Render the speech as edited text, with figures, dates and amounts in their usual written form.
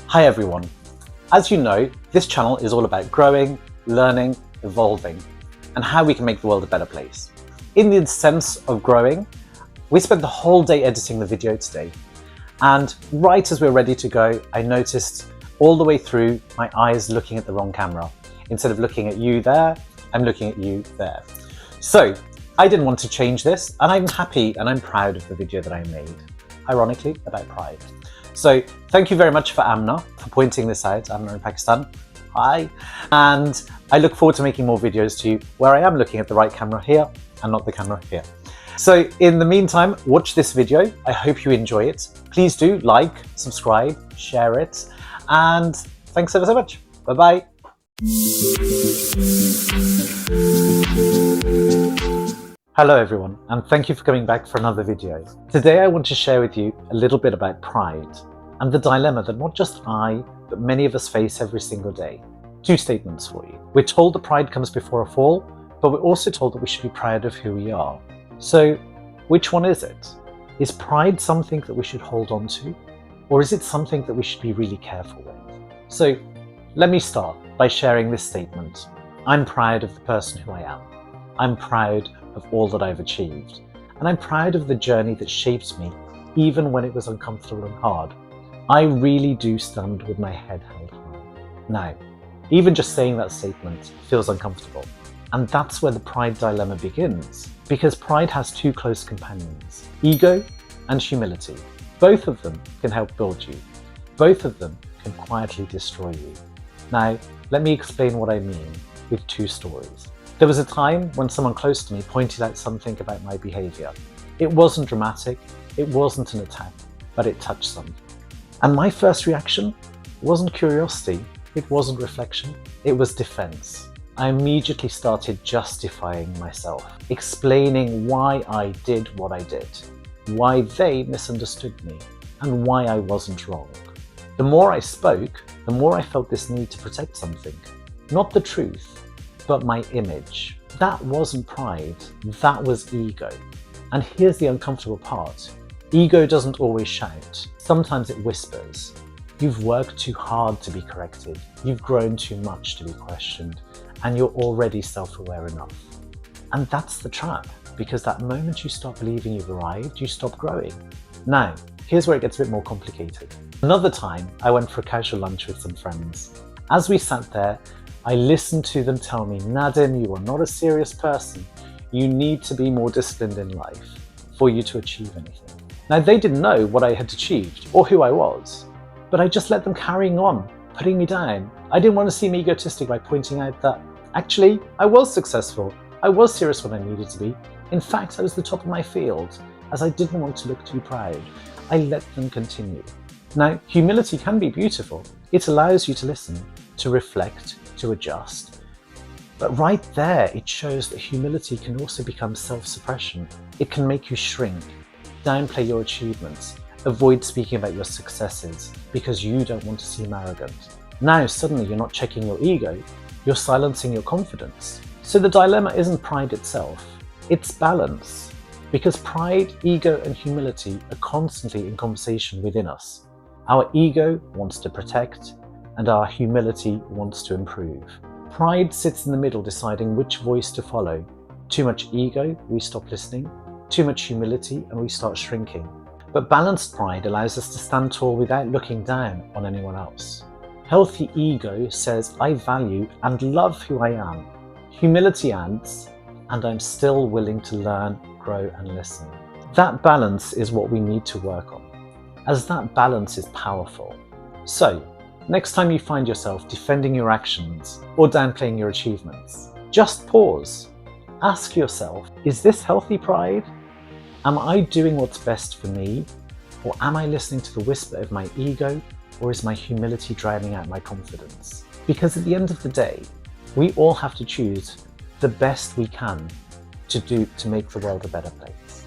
Hi everyone. As you know, this channel is all about growing, learning, evolving, and how we can make the world a better place. In the sense of growing, we spent the whole day editing the video today, and right as we were ready to go, I noticed all the way through my eyes looking at the wrong camera. Instead of looking at you there, I'm looking at you there. So I didn't want to change this, and I'm happy and I'm proud of the video that I made, ironically about pride. So thank you very much for Amna for pointing this out, Amna in Pakistan. Hi. And I look forward to making more videos to you where I am looking at the right camera here and not the camera here. So in the meantime, watch this video. I hope you enjoy it. Please do like, subscribe, share it, and thanks ever so much. Bye-bye. Hello everyone, and thank you for coming back for another video. Today I want to share with you a little bit about pride and the dilemma that not just I, but many of us face every single day. Two statements for you. We're told that pride comes before a fall, but we're also told that we should be proud of who we are. So which one is it? Is pride something that we should hold on to, or is it something that we should be really careful with? So let me start by sharing this statement. I'm proud of the person who I am. I'm proud of all that I've achieved. And I'm proud of the journey that shaped me, even when it was uncomfortable and hard. I really do stand with my head held high. Now, even just saying that statement feels uncomfortable. And that's where the pride dilemma begins. Because pride has two close companions, ego and humility. Both of them can help build you. Both of them can quietly destroy you. Now, let me explain what I mean with two stories. There was a time when someone close to me pointed out something about my behaviour. It wasn't dramatic, it wasn't an attack, but it touched something. And my first reaction wasn't curiosity, it wasn't reflection, it was defence. I immediately started justifying myself, explaining why I did what I did, why they misunderstood me, and why I wasn't wrong. The more I spoke, the more I felt this need to protect something. Not the truth, but my image. That wasn't pride, that was ego. And here's the uncomfortable part. Ego doesn't always shout. Sometimes it whispers. You've worked too hard to be corrected. You've grown too much to be questioned. And you're already self-aware enough. And that's the trap, because that moment you stop believing you've arrived, you stop growing. Now, here's where it gets a bit more complicated. Another time, I went for a casual lunch with some friends. As we sat there, I listened to them tell me, Nadim, you are not a serious person. You need to be more disciplined in life for you to achieve anything. Now, they didn't know what I had achieved or who I was, but I just let them carry on, putting me down. I didn't want to seem egotistic by pointing out that actually I was successful. I was serious when I needed to be. In fact, I was the top of my field, as I didn't want to look too proud. I let them continue. Now, humility can be beautiful. It allows you to listen, to reflect, to adjust. But right there, it shows that humility can also become self-suppression. It can make you shrink, downplay your achievements, avoid speaking about your successes because you don't want to seem arrogant. Now, suddenly you're not checking your ego, you're silencing your confidence. So the dilemma isn't pride itself, it's balance. Because pride, ego, and humility are constantly in conversation within us. Our ego wants to protect, and our humility wants to improve. Pride sits in the middle, deciding which voice to follow. Too much ego, we stop listening. Too much humility, and we start shrinking. But balanced pride allows us to stand tall without looking down on anyone else. Healthy ego says, I value and love who I am. Humility adds, and I'm still willing to learn, grow, and listen. That balance is what we need to work on, as that balance is powerful. So, next time you find yourself defending your actions or downplaying your achievements, just pause. Ask yourself, is this healthy pride? Am I doing what's best for me? Or am I listening to the whisper of my ego? Or is my humility drowning out my confidence? Because at the end of the day, we all have to choose the best we can to make the world a better place.